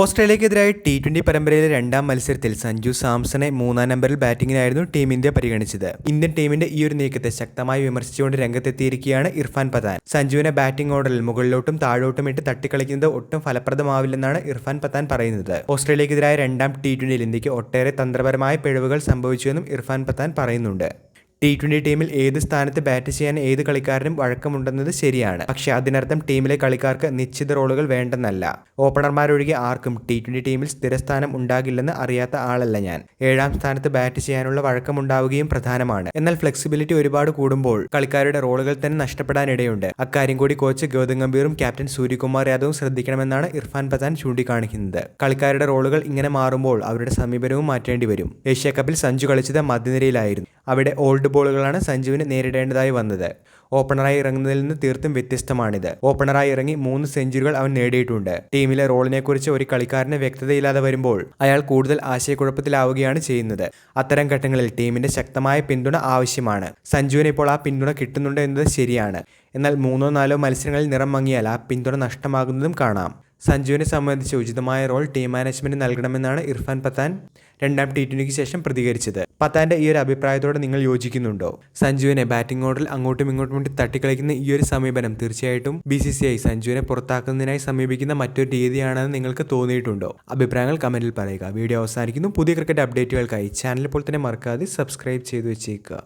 ഓസ്ട്രേലിയക്കെതിരായ T20 പരമ്പരയിലെ രണ്ടാം മത്സരത്തിൽ സഞ്ജു സാംസണെ മൂന്നാം നമ്പറിൽ ബാറ്റിംഗിനായിരുന്നു ടീം ഇന്ത്യ പരിഗണിച്ചത്. ഇന്ത്യൻ ടീമിന്റെ ഈ ഒരു നീക്കത്തെ ശക്തമായി വിമർശിച്ചുകൊണ്ട് രംഗത്തെത്തിയിരിക്കുകയാണ് ഇർഫാൻ പത്താൻ. സഞ്ജുവിനെ ബാറ്റിംഗ് ഓർഡറിൽ മുകളിലോട്ടും താഴോട്ടും ഇട്ട് തട്ടിക്കളിക്കുന്നത് ഒട്ടും ഫലപ്രദമാവില്ലെന്നാണ് ഇർഫാൻ പത്താൻ പറയുന്നത്. ഓസ്ട്രേലിയക്കെതിരായ രണ്ടാം T20യിൽ ഇന്ത്യക്ക് ഒട്ടേറെ തന്ത്രപരമായ പിഴവുകൾ സംഭവിച്ചുവെന്നും ഇർഫാൻ പത്താൻ പറയുന്നുണ്ട്. T20 ടീമിൽ ഏത് സ്ഥാനത്ത് ബാറ്റ് ചെയ്യാൻ ഏത് കളിക്കാരനും വഴക്കമുണ്ടെന്നത് ശരിയാണ്. പക്ഷേ അതിനർത്ഥം ടീമിലെ കളിക്കാർക്ക് നിശ്ചിത റോളുകൾ വേണ്ടെന്നല്ല. ഓപ്പണർമാരൊഴികെ ആർക്കും T20 ടീമിൽ സ്ഥിരസ്ഥാനം ഉണ്ടാകില്ലെന്ന് അറിയാത്ത ആളല്ല ഞാൻ. 7ാം സ്ഥാനത്ത് ബാറ്റ് ചെയ്യാനുള്ള വഴക്കമുണ്ടാവുകയും പ്രധാനമാണ്. എന്നാൽ ഫ്ലെക്സിബിലിറ്റി ഒരുപാട് കൂടുമ്പോൾ കളിക്കാരുടെ റോളുകൾ തന്നെ നഷ്ടപ്പെടാനിടയുണ്ട്. അക്കാര്യം കൂടി കോച്ച് ഗൗതം ഗംഭീറും ക്യാപ്റ്റൻ സൂര്യകുമാർ യാദവും ശ്രദ്ധിക്കണമെന്നാണ് ഇർഫാൻ പത്താൻ ചൂണ്ടിക്കാണിക്കുന്നത്. കളിക്കാരുടെ റോളുകൾ ഇങ്ങനെ മാറുമ്പോൾ അവരുടെ സമീപനവും മാറ്റേണ്ടി വരും. ഏഷ്യാകപ്പിൽ സഞ്ജു കളിച്ചത് മധ്യനിരയിലായിരുന്നു. അവിടെ ഓൾഡ് ബോളുകളാണ് സഞ്ജുവിന് നേരിടേണ്ടതായി വന്നത്. ഓപ്പണറായി ഇറങ്ങുന്നതിൽ നിന്ന് തീർത്തും വ്യത്യസ്തമാണിത്. ഓപ്പണറായി ഇറങ്ങി 3 സെഞ്ചുറികൾ അവൻ നേടിയിട്ടുണ്ട്. ടീമിലെ റോളിനെക്കുറിച്ച് ഒരു കളിക്കാരന് വ്യക്തതയില്ലാതെ വരുമ്പോൾ അയാൾ കൂടുതൽ ആശയക്കുഴപ്പത്തിലാവുകയാണ് ചെയ്യുന്നത്. അത്തരം ഘട്ടങ്ങളിൽ ടീമിന്റെ ശക്തമായ പിന്തുണ ആവശ്യമാണ്. സഞ്ജുവിന് ഇപ്പോൾ ആ പിന്തുണ കിട്ടുന്നുണ്ട് എന്നത് ശരിയാണ്. എന്നാൽ 3-4 മത്സരങ്ങളിൽ നിറം മങ്ങിയാൽ ആ പിന്തുണ നഷ്ടമാകുന്നതും കാണാം. സഞ്ജുവിനെ സംബന്ധിച്ച് ഉചിതമായ റോൾ ടീം മാനേജ്മെന്റ് നൽകണമെന്നാണ് ഇർഫാൻ പത്താൻ രണ്ടാം T20ക്ക് ശേഷം പ്രതികരിച്ചത്. പത്താന്റെ ഈ ഒരു അഭിപ്രായത്തോടെ നിങ്ങൾ യോജിക്കുന്നുണ്ടോ? സഞ്ജുവിനെ ബാറ്റിംഗ് ഓർഡറിൽ അങ്ങോട്ടും ഇങ്ങോട്ടും വേണ്ടി തട്ടിക്കളിക്കുന്ന ഈ ഒരു സമീപനം തീർച്ചയായിട്ടും BCCI സഞ്ജുവിനെ പുറത്താക്കുന്നതിനായി സമീപിക്കുന്ന മറ്റൊരു രീതിയാണെന്ന് നിങ്ങൾക്ക് തോന്നിയിട്ടുണ്ടോ? അഭിപ്രായങ്ങൾ കമന്റിൽ പറയുക. വീഡിയോ അവസാനിക്കുന്നു. പുതിയ ക്രിക്കറ്റ് അപ്ഡേറ്റുകൾക്കായി ചാനൽ ഇപ്പോൾ തന്നെ മറക്കാതെ സബ്സ്ക്രൈബ് ചെയ്തു വെച്ചേക്കുക.